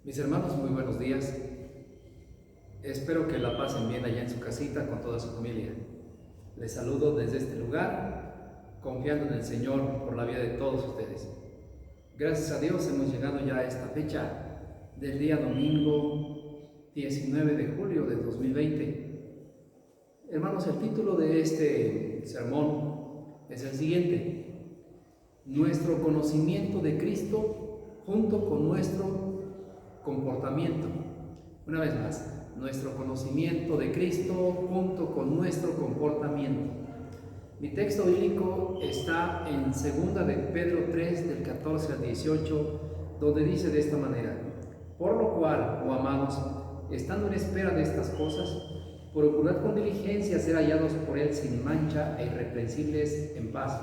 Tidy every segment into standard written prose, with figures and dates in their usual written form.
Mis hermanos, muy buenos días. Espero que la pasen bien allá en su casita con toda su familia. Les saludo desde este lugar, confiando en el Señor por la vida de todos ustedes. Gracias a Dios hemos llegado ya a esta fecha del día domingo 19 de julio de 2020. Hermanos, el título de este sermón es el siguiente: nuestro conocimiento de Cristo junto con nuestro comportamiento. Una vez más, nuestro conocimiento de Cristo junto con nuestro comportamiento. Mi texto bíblico está en 2 de Pedro 3, del 14 al 18, donde dice de esta manera: por lo cual, oh amados, estando en espera de estas cosas, procurad con diligencia ser hallados por Él sin mancha e irreprensibles en paz.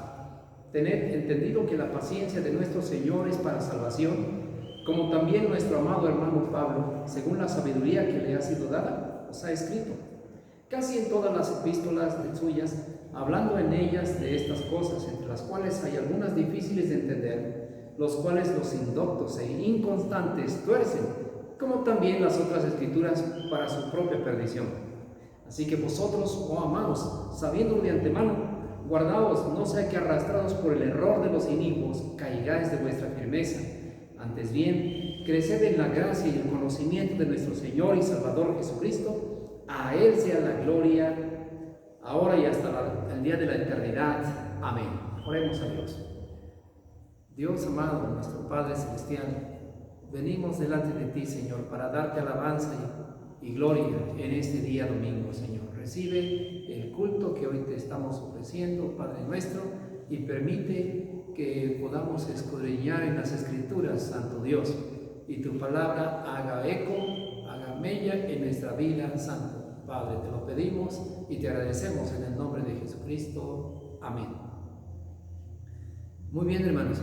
Tened entendido que la paciencia de nuestro Señor es para salvación, como también nuestro amado hermano Pablo, según la sabiduría que le ha sido dada, os ha escrito, casi en todas las epístolas suyas, hablando en ellas de estas cosas, entre las cuales hay algunas difíciles de entender, los cuales los indoctos e inconstantes tuercen, como también las otras escrituras para su propia perdición. Así que vosotros, oh amados, sabiéndolo de antemano, guardaos, no sea que arrastrados por el error de los inicuos, caigáis de vuestra firmeza. Antes bien, creced en la gracia y el conocimiento de nuestro Señor y Salvador Jesucristo. A Él sea la gloria, ahora y hasta el día de la eternidad. Amén. Oremos a Dios. Dios amado, nuestro Padre Celestial, venimos delante de ti, Señor, para darte alabanza y gloria en este día domingo, Señor. Recibe el culto que hoy te estamos ofreciendo, Padre nuestro, y permite que podamos escudriñar en las Escrituras, Santo Dios, y tu palabra haga eco, haga mella en nuestra vida, Santo Padre. Te lo pedimos y te agradecemos en el nombre de Jesucristo. Amén. Muy bien, hermanos.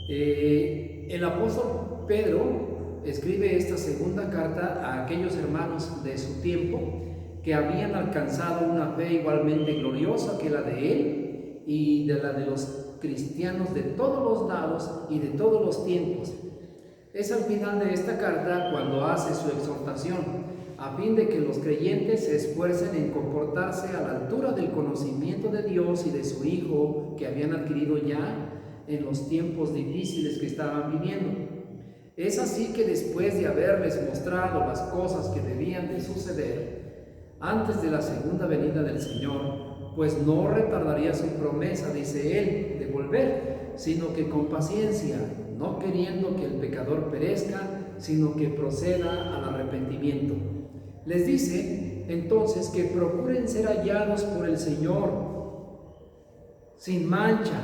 El apóstol Pedro escribe esta segunda carta a aquellos hermanos de su tiempo que habían alcanzado una fe igualmente gloriosa que la de él y de la de los cristianos de todos los lados y de todos los tiempos. Es al final de esta carta cuando hace su exhortación, a fin de que los creyentes se esfuercen en comportarse a la altura del conocimiento de Dios y de su Hijo que habían adquirido ya en los tiempos difíciles que estaban viviendo. Es así que después de haberles mostrado las cosas que debían de suceder antes de la segunda venida del Señor, pues no retardaría su promesa, dice él, de volver, sino que con paciencia, no queriendo que el pecador perezca, sino que proceda al arrepentimiento. Les dice entonces que procuren ser hallados por el Señor, sin mancha,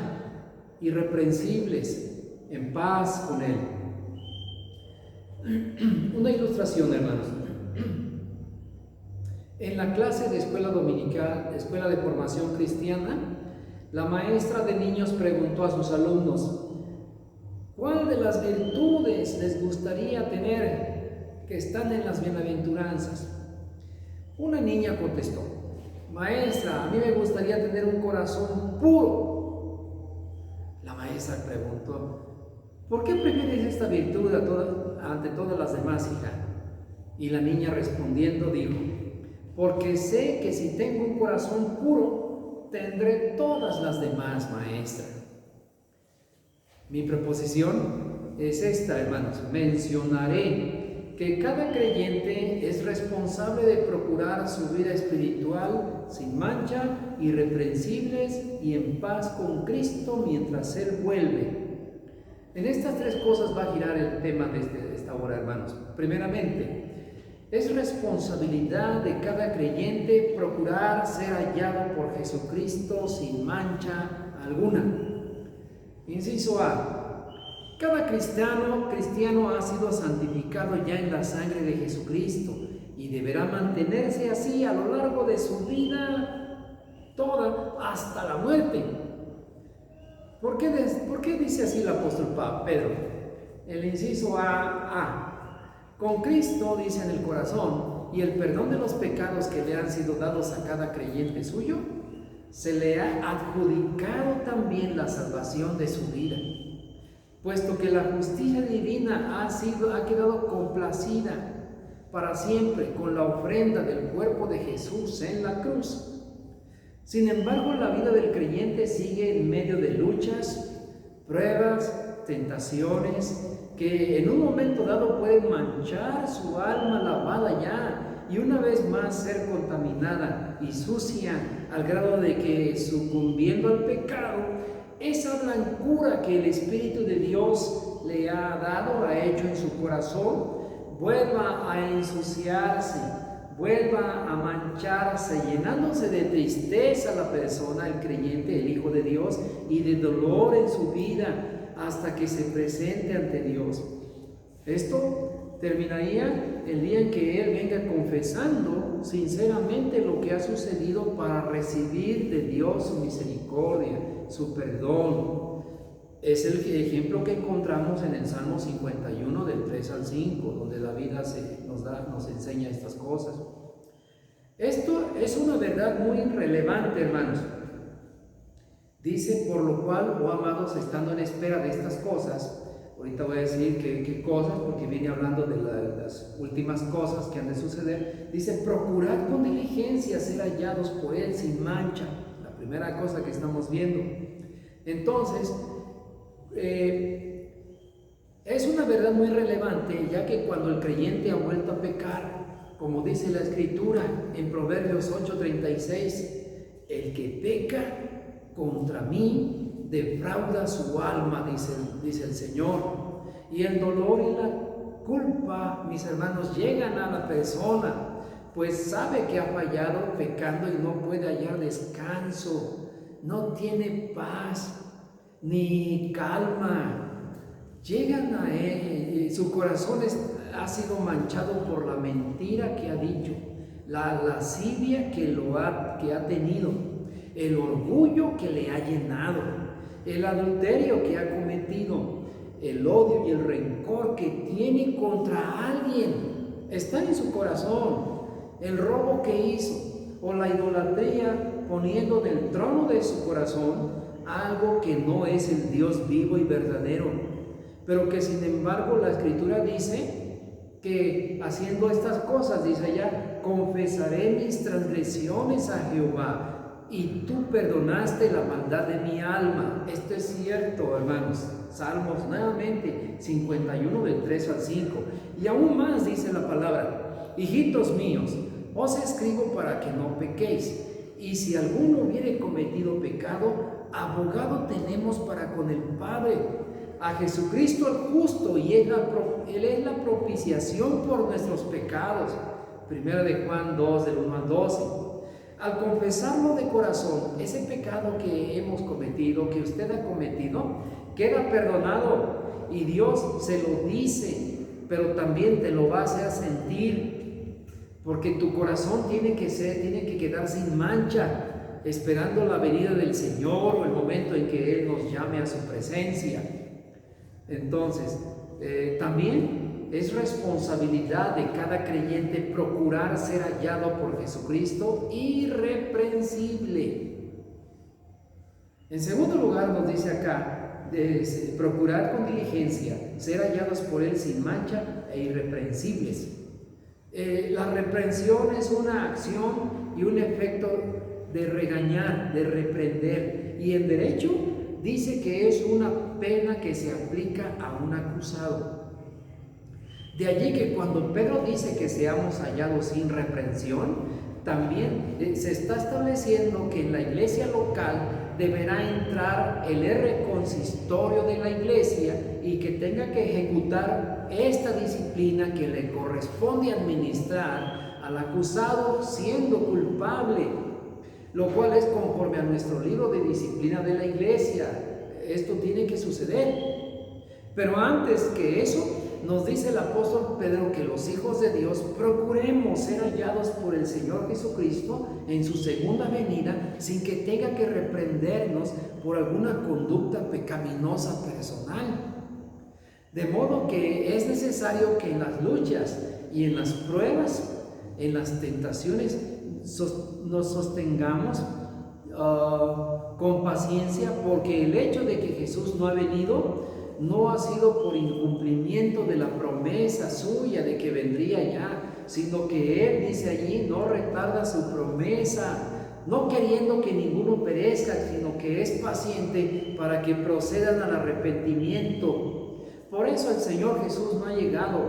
irreprensibles, en paz con Él. Una ilustración, hermanos. En la clase de escuela dominical, escuela de formación cristiana, la maestra de niños preguntó a sus alumnos: ¿cuál de las virtudes les gustaría tener que están en las bienaventuranzas? Una niña contestó: maestra, a mí me gustaría tener un corazón puro. La maestra preguntó: ¿por qué prefieres esta virtud ante todas las demás, hija? Y la niña respondiendo dijo: porque sé que si tengo un corazón puro, tendré todas las demás, maestra. Mi proposición es esta, hermanos. Mencionaré que cada creyente es responsable de procurar su vida espiritual sin mancha, irreprensibles y en paz con Cristo mientras Él vuelve. En estas tres cosas va a girar el tema de esta hora, hermanos. Primeramente, es responsabilidad de cada creyente procurar ser hallado por Jesucristo sin mancha alguna. Inciso A: cada cristiano ha sido santificado ya en la sangre de Jesucristo y deberá mantenerse así a lo largo de su vida toda hasta la muerte. ¿Por qué dice así el apóstol Pedro? El inciso A. Con Cristo, dice, en el corazón y el perdón de los pecados que le han sido dados a cada creyente suyo, se le ha adjudicado también la salvación de su vida. puesto que la justicia divina ha quedado complacida para siempre con la ofrenda del cuerpo de Jesús en la cruz. Sin embargo, la vida del creyente sigue en medio de luchas, pruebas, tentaciones, que en un momento dado pueden manchar su alma lavada ya y una vez más ser contaminada y sucia al grado de que, sucumbiendo al pecado, esa blancura que el Espíritu de Dios le ha dado, ha hecho en su corazón, vuelva a ensuciarse, vuelva a mancharse, llenándose de tristeza la persona, el creyente, el Hijo de Dios, y de dolor en su vida hasta que se presente ante Dios. Esto terminaría el día en que él venga confesando sinceramente lo que ha sucedido para recibir de Dios su misericordia, su perdón. Es el ejemplo que encontramos en el Salmo 51 del 3 al 5, donde David nos enseña estas cosas. Esto es una verdad muy relevante, hermanos. Dice, por lo cual, oh amados, estando en espera de estas cosas, ahorita voy a decir qué cosas, porque viene hablando de las últimas cosas que han de suceder. Dice, procurad con diligencia ser hallados por Él sin mancha. La primera cosa que estamos viendo. Entonces, es una verdad muy relevante, ya que cuando el creyente ha vuelto a pecar, como dice la Escritura en Proverbios 8:36, el que peca contra mí defrauda su alma, dice el Señor. Y el dolor y la culpa, mis hermanos, llegan a la persona, pues sabe que ha fallado pecando y no puede hallar descanso, no tiene paz ni calma. Llegan a él, su corazón ha sido manchado por la mentira que ha dicho, la lascivia que ha tenido, el orgullo que le ha llenado, el adulterio que ha cometido, el odio y el rencor que tiene contra alguien, está en su corazón, el robo que hizo o la idolatría, poniendo del trono de su corazón algo que no es el Dios vivo y verdadero, pero que sin embargo la Escritura dice que haciendo estas cosas, dice allá, confesaré mis transgresiones a Jehová y tú perdonaste la maldad de mi alma. Esto es cierto, hermanos. Salmos nuevamente 51 del 3 al 5. Y aún más dice la palabra, hijitos míos, os escribo para que no pequéis, y si alguno hubiere cometido pecado, abogado tenemos para con el Padre, a Jesucristo el justo, y Él es la propiciación por nuestros pecados. Primera de Juan 2, del 1 al 12. Al confesarlo de corazón, ese pecado que hemos cometido, que usted ha cometido, queda perdonado, y Dios se lo dice, pero también te lo va a hacer sentir, porque tu corazón tiene que quedar sin mancha, esperando la venida del Señor o el momento en que Él nos llame a su presencia. Entonces, también es responsabilidad de cada creyente procurar ser hallado por Jesucristo irreprensible. En segundo lugar, nos dice acá, procurar con diligencia ser hallados por Él sin mancha e irreprensibles. La reprensión es una acción y un efecto de regañar, de reprender, y en derecho dice que es una pena que se aplica a un acusado. De allí que cuando Pedro dice que seamos hallados sin reprensión, también se está estableciendo que en la iglesia local deberá entrar el consistorio de la iglesia y que tenga que ejecutar esta disciplina que le corresponde administrar al acusado siendo culpable, lo cual es conforme a nuestro libro de disciplina de la iglesia. Esto tiene que suceder. Pero antes que eso, nos dice el apóstol Pedro que los hijos de Dios procuremos ser hallados por el Señor Jesucristo en su segunda venida, sin que tenga que reprendernos por alguna conducta pecaminosa personal. De modo que es necesario que en las luchas y en las pruebas, en las tentaciones, nos sostengamos con paciencia, porque el hecho de que Jesús no ha venido no ha sido por incumplimiento de la promesa suya de que vendría ya, sino que Él dice allí, no retarda su promesa, no queriendo que ninguno perezca, sino que es paciente para que procedan al arrepentimiento. Por eso el Señor Jesús no ha llegado,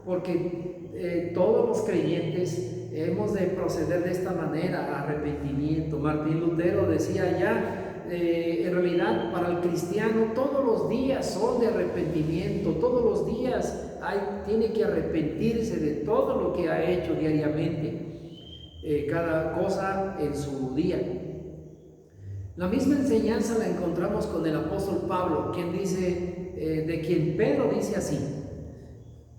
porque todos los creyentes hemos de proceder de esta manera, arrepentimiento. Martín Lutero decía ya, en realidad para el cristiano todos los días son de arrepentimiento, todos los días tiene que arrepentirse de todo lo que ha hecho diariamente, cada cosa en su día. La misma enseñanza la encontramos con el apóstol Pablo, quien dice, de quien Pedro dice así,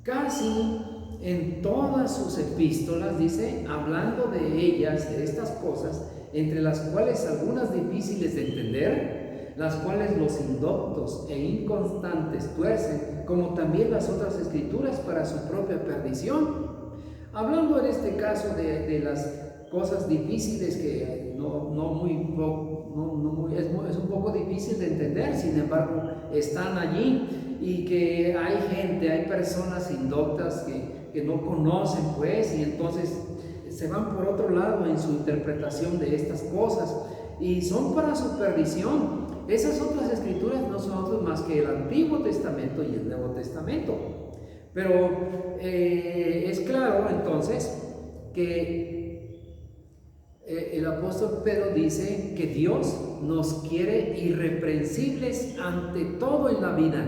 casi en todas sus epístolas, dice, hablando de ellas, de estas cosas, entre las cuales algunas difíciles de entender, las cuales los indoctos e inconstantes tuercen, como también las otras escrituras para su propia perdición. Hablando en este caso de las cosas difíciles que es un poco difícil de entender, sin embargo están allí, y que hay gente, hay personas indoctas que no conocen pues, y entonces se van por otro lado en su interpretación de estas cosas y son para su perdición. Esas otras escrituras no son otras más que el Antiguo Testamento y el Nuevo Testamento. Pero es claro entonces que el apóstol Pedro dice que Dios nos quiere irreprensibles ante todo en la vida,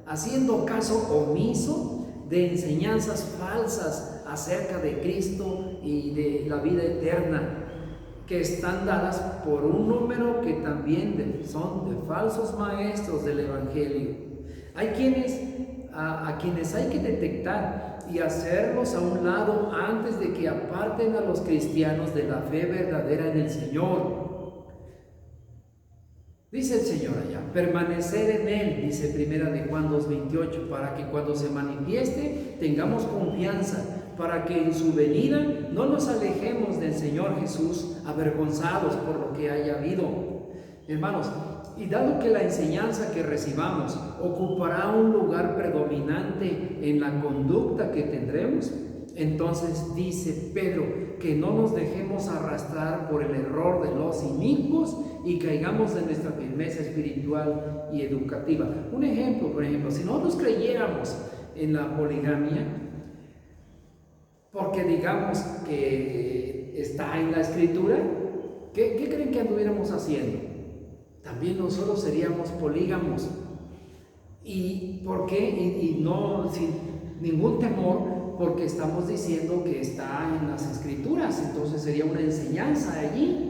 haciendo caso omiso de enseñanzas falsas acerca de Cristo y de la vida eterna, que están dadas por un número que también son de falsos maestros del Evangelio. Hay quienes a quienes hay que detectar y hacerlos a un lado antes de que aparten a los cristianos de la fe verdadera en el Señor. Dice el Señor allá, permanecer en Él, dice primera de Juan 2:28, para que cuando se manifieste tengamos confianza, para que en su venida no nos alejemos del Señor Jesús avergonzados por lo que haya habido. Hermanos, y dado que la enseñanza que recibamos ocupará un lugar predominante en la conducta que tendremos, entonces dice Pedro que no nos dejemos arrastrar por el error de los inicuos y caigamos en nuestra firmeza espiritual y educativa. Un ejemplo, por ejemplo, si nosotros creyéramos en la poligamia, porque digamos que está en la Escritura, ¿qué creen que anduviéramos haciendo? También nosotros seríamos polígamos. ¿Y por qué? Y no sin ningún temor, porque estamos diciendo que está en las Escrituras, entonces sería una enseñanza allí.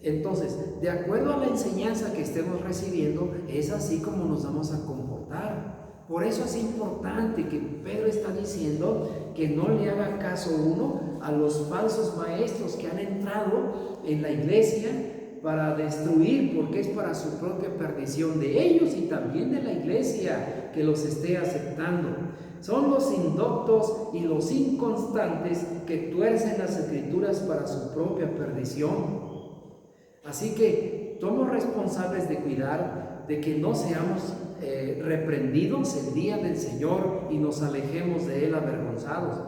Entonces, de acuerdo a la enseñanza que estemos recibiendo, es así como nos vamos a comportar. Por eso es importante que Pedro está diciendo que no le haga caso uno a los falsos maestros que han entrado en la iglesia para destruir, porque es para su propia perdición de ellos y también de la iglesia que los esté aceptando. Son los indoctos y los inconstantes que tuercen las Escrituras para su propia perdición. Así que somos responsables de cuidar de que no seamos reprendidos el día del Señor y nos alejemos de Él avergonzados.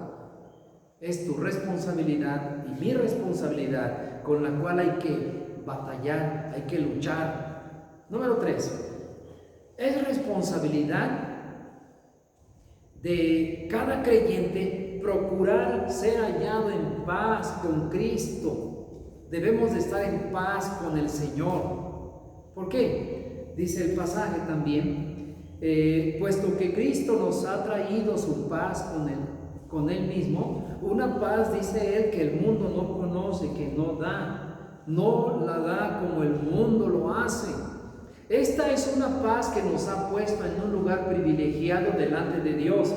Es tu responsabilidad y mi responsabilidad con la cual hay que batallar, hay que luchar. Número 3, es responsabilidad de cada creyente procurar ser hallado en paz con Cristo. Debemos de estar en paz con el Señor. ¿Por qué? Dice el pasaje también, puesto que Cristo nos ha traído su paz con Él mismo, una paz, dice Él, que el mundo no conoce, que no la da como el mundo lo hace. Esta es una paz que nos ha puesto en un lugar privilegiado delante de Dios,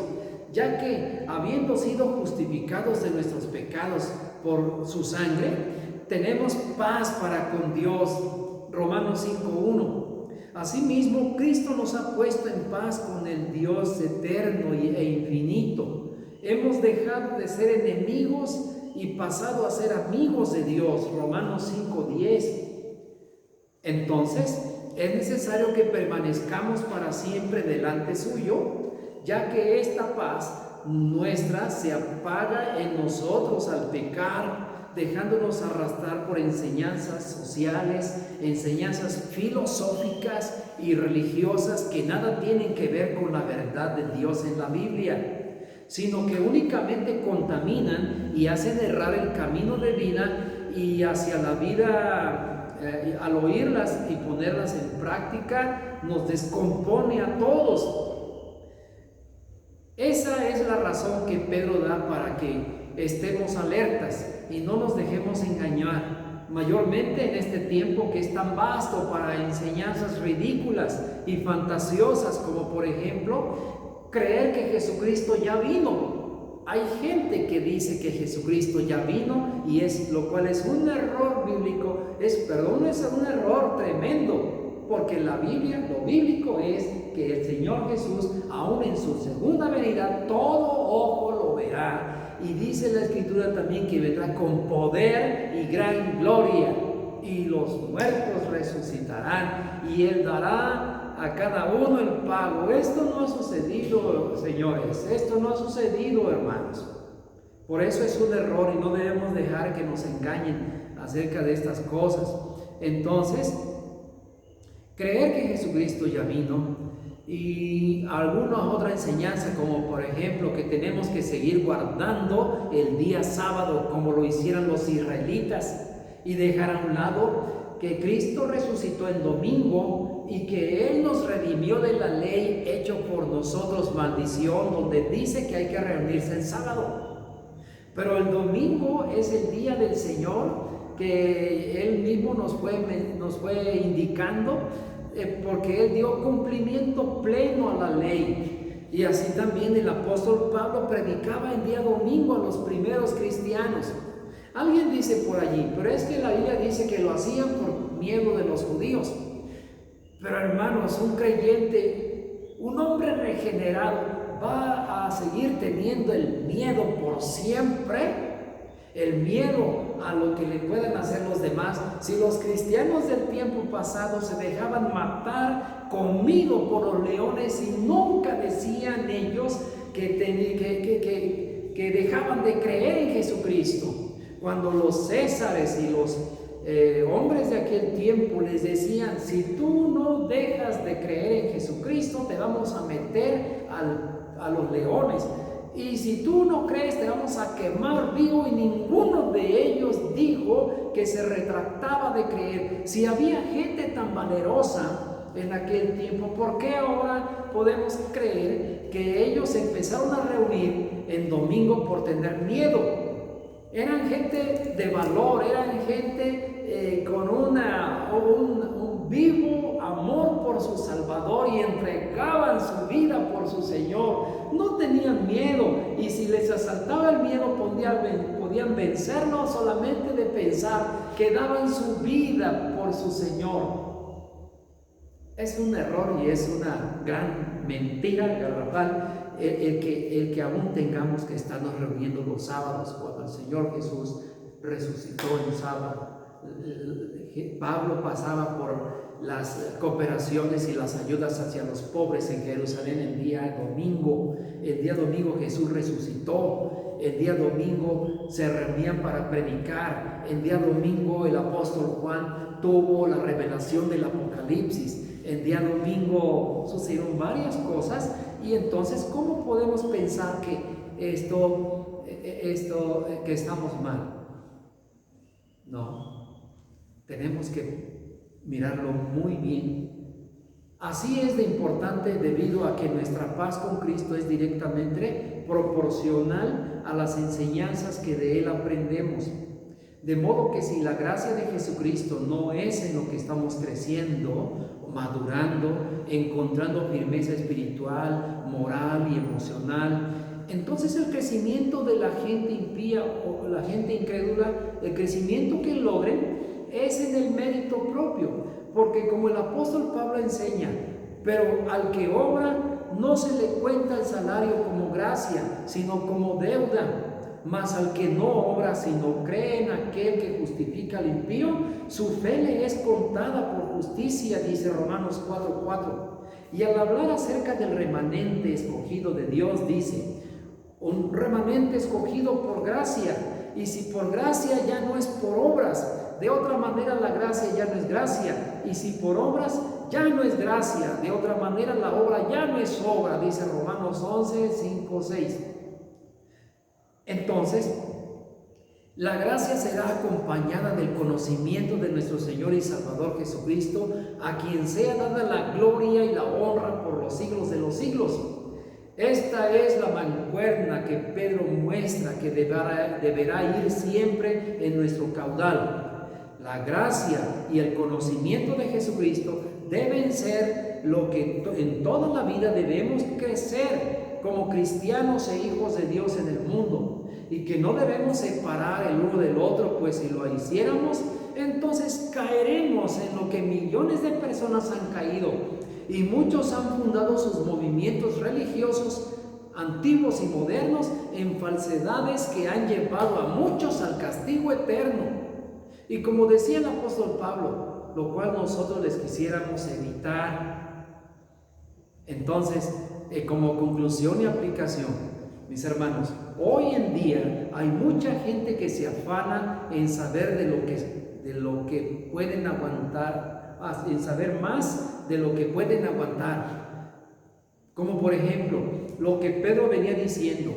ya que habiendo sido justificados de nuestros pecados por su sangre, tenemos paz para con Dios. Romanos 5:1. Asimismo, Cristo nos ha puesto en paz con el Dios eterno e infinito. Hemos dejado de ser enemigos y pasado a ser amigos de Dios. Romanos 5:10. Entonces, es necesario que permanezcamos para siempre delante suyo, ya que esta paz nuestra se apaga en nosotros al pecar, dejándonos arrastrar por enseñanzas sociales, enseñanzas filosóficas y religiosas que nada tienen que ver con la verdad de Dios en la Biblia, sino que únicamente contaminan y hacen errar el camino de vida y hacia la vida. Al oírlas y ponerlas en práctica, nos descompone a todos. Esa es la razón que Pedro da para que estemos alertas y no nos dejemos engañar, mayormente en este tiempo que es tan vasto para enseñanzas ridículas y fantasiosas, como por ejemplo, creer que Jesucristo ya vino. Hay gente que dice que Jesucristo ya vino y lo cual es un error bíblico, es un error tremendo, porque la Biblia, lo bíblico es que el Señor Jesús, aún en su segunda venida, todo ojo lo verá. Y dice la Escritura también que vendrá con poder y gran gloria, y los muertos resucitarán, y Él dará a cada uno el pago. Esto no ha sucedido, señores, esto no ha sucedido, hermanos. Por eso es un error y no debemos dejar que nos engañen acerca de estas cosas. Entonces, creer que Jesucristo ya vino y alguna otra enseñanza, como por ejemplo que tenemos que seguir guardando el día sábado como lo hicieran los israelitas, y dejar a un lado que Cristo resucitó el domingo y que Él nos redimió de la ley hecho por nosotros maldición, donde dice que hay que reunirse el sábado. Pero el domingo es el día del Señor que Él mismo nos fue indicando, porque Él dio cumplimiento pleno a la ley. Y así también el apóstol Pablo predicaba el día domingo a los primeros cristianos. Alguien dice por allí, pero es que la Biblia dice que lo hacían por miedo de los judíos. Pero hermanos, un creyente, un hombre regenerado, ¿va a seguir teniendo el miedo por siempre? El miedo a lo que le puedan hacer los demás. Si los cristianos del tiempo pasado se dejaban matar, comido por los leones, y nunca decían ellos que dejaban de creer en Jesucristo. Cuando los césares y los hombres de aquel tiempo les decían: si tú no dejas de creer en Jesucristo, te vamos a meter a los leones, y si tú no crees, te vamos a quemar vivo. Y ninguno de ellos dijo que se retractaba de creer. Si había gente tan valerosa en aquel tiempo, ¿por qué ahora podemos creer que ellos empezaron a reunir en domingo por tener miedo? Eran gente de valor, eran gente con un vivo amor por su Salvador, y entregaban su vida por su Señor. No tenían miedo, y si les asaltaba el miedo podían vencerlo solamente de pensar que daban su vida por su Señor. Es un error y es una gran mentira garrafal el que aún tengamos que estarnos reuniendo los sábados, cuando el Señor Jesús resucitó en sábado. Pablo pasaba por las cooperaciones y las ayudas hacia los pobres en Jerusalén el día domingo. El día domingo Jesús resucitó. El día domingo se reunían para predicar. El día domingo el apóstol Juan tuvo la revelación del Apocalipsis. El día domingo sucedieron varias cosas, y entonces, ¿cómo podemos pensar que que estamos mal? No, tenemos que mirarlo muy bien. Así es de importante, debido a que nuestra paz con Cristo es directamente proporcional a las enseñanzas que de Él aprendemos. De modo que si la gracia de Jesucristo no es en lo que estamos creciendo, madurando, encontrando firmeza espiritual, moral y emocional, entonces el crecimiento de la gente impía o la gente incrédula, el crecimiento que logren es en el mérito propio, porque como el apóstol Pablo enseña: pero al que obra no se le cuenta el salario como gracia, sino como deuda. Mas al que no obra, sino cree en aquel que justifica al impío, su fe le es contada por justicia, dice Romanos 4:4. Y al hablar acerca del remanente escogido de Dios, dice, un remanente escogido por gracia, y si por gracia ya no es por obras, de otra manera la gracia ya no es gracia, y si por obras ya no es gracia, de otra manera la obra ya no es obra, dice Romanos 11:5-6. Entonces, la gracia será acompañada del conocimiento de nuestro Señor y Salvador Jesucristo, a quien sea dada la gloria y la honra por los siglos de los siglos. Esta es la mancuerna que Pedro muestra que deberá ir siempre en nuestro caudal. La gracia y el conocimiento de Jesucristo deben ser lo que en toda la vida debemos crecer como cristianos e hijos de Dios en el mundo, y que no debemos separar el uno del otro, pues si lo hiciéramos, entonces caeremos en lo que millones de personas han caído, y muchos han fundado sus movimientos religiosos antiguos y modernos en falsedades que han llevado a muchos al castigo eterno. Y como decía el apóstol Pablo, lo cual nosotros les quisiéramos evitar. Entonces, como conclusión y aplicación, mis hermanos, hoy en día hay mucha gente que se afana en saber de lo que pueden aguantar, en saber más de lo que pueden aguantar. Como por ejemplo, lo que Pedro venía diciendo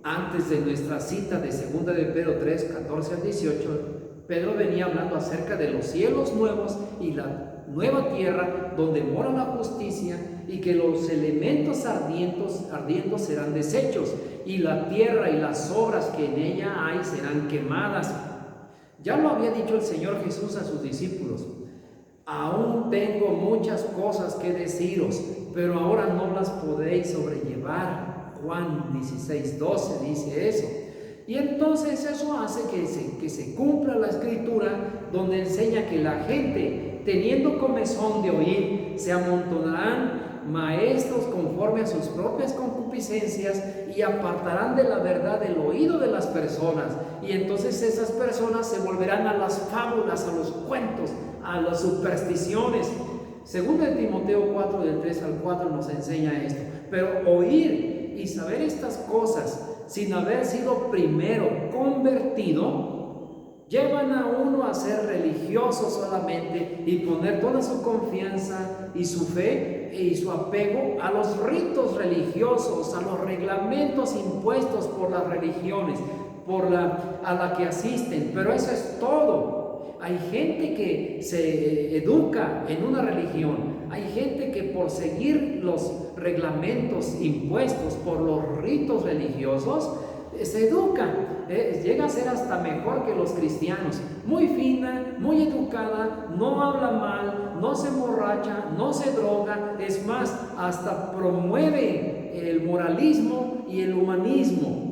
antes de nuestra cita de 2 de Pedro 3:14-18, Pedro venía hablando acerca de los cielos nuevos y la nueva tierra donde mora la justicia, y que los elementos ardiendo serán deshechos, y la tierra y las obras que en ella hay serán quemadas. Ya lo había dicho el Señor Jesús a sus discípulos: aún tengo muchas cosas que deciros, pero ahora no las podéis sobrellevar. Juan 16:12 dice eso. Y entonces eso hace que se cumpla la escritura, donde enseña que la gente, teniendo comezón de oír, se amontonarán maestros conforme a sus propias concupiscencias, y apartarán de la verdad el oído de las personas, y entonces esas personas se volverán a las fábulas, a los cuentos, a las supersticiones. Según de Timoteo 4, del 3-4 nos enseña esto. Pero oír y saber estas cosas sin haber sido primero convertido, llevan a uno a ser religioso solamente y poner toda su confianza y su fe y su apego a los ritos religiosos, a los reglamentos impuestos por las religiones, a la que asisten. Pero eso es todo. Hay gente que se educa en una religión, hay gente que por seguir los reglamentos impuestos por los ritos religiosos se educa, llega a ser hasta mejor que los cristianos, muy fina, muy educada, no habla mal, no se emborracha, no se droga, es más, hasta promueve el moralismo y el humanismo.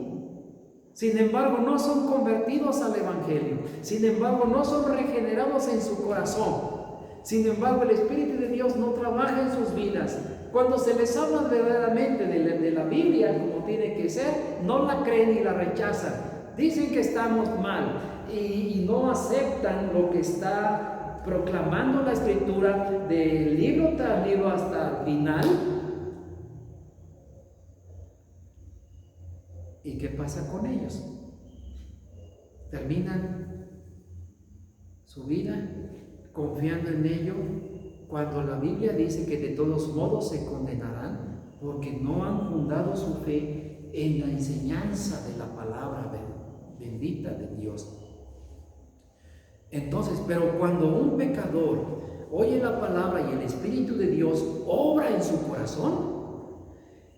Sin embargo, no son convertidos al Evangelio. Sin embargo, no son regenerados en su corazón. Sin embargo, el Espíritu de Dios no trabaja en sus vidas. Cuando se les habla verdaderamente de la Biblia como tiene que ser, no la creen y la rechazan. Dicen que estamos mal y no aceptan lo que está proclamando la Escritura de libro tras libro hasta el final. ¿Y qué pasa con ellos? Terminan su vida confiando en ello, cuando la Biblia dice que de todos modos se condenarán porque no han fundado su fe en la enseñanza de la palabra bendita de Dios. Entonces, pero cuando un pecador oye la palabra y el Espíritu de Dios obra en su corazón,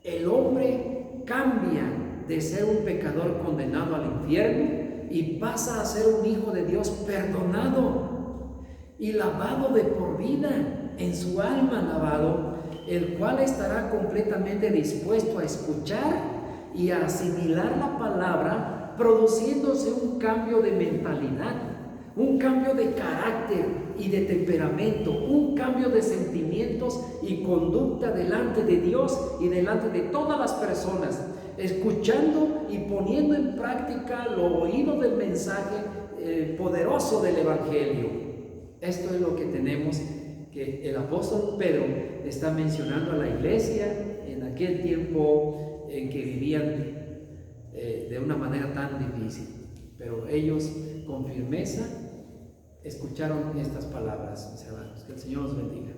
el hombre cambia de ser un pecador condenado al infierno y pasa a ser un hijo de Dios perdonado y lavado de por vida, en su alma lavado, el cual estará completamente dispuesto a escuchar y a asimilar la palabra, produciéndose un cambio de mentalidad. un cambio de carácter y de temperamento, un cambio de sentimientos y conducta delante de Dios y delante de todas las personas, escuchando y poniendo en práctica lo oído del mensaje poderoso del Evangelio. Esto es lo que tenemos, que el apóstol Pedro está mencionando a la iglesia en aquel tiempo en que vivían de una manera tan difícil, pero ellos con firmeza escucharon estas palabras, mis hermanos. Que el Señor los bendiga.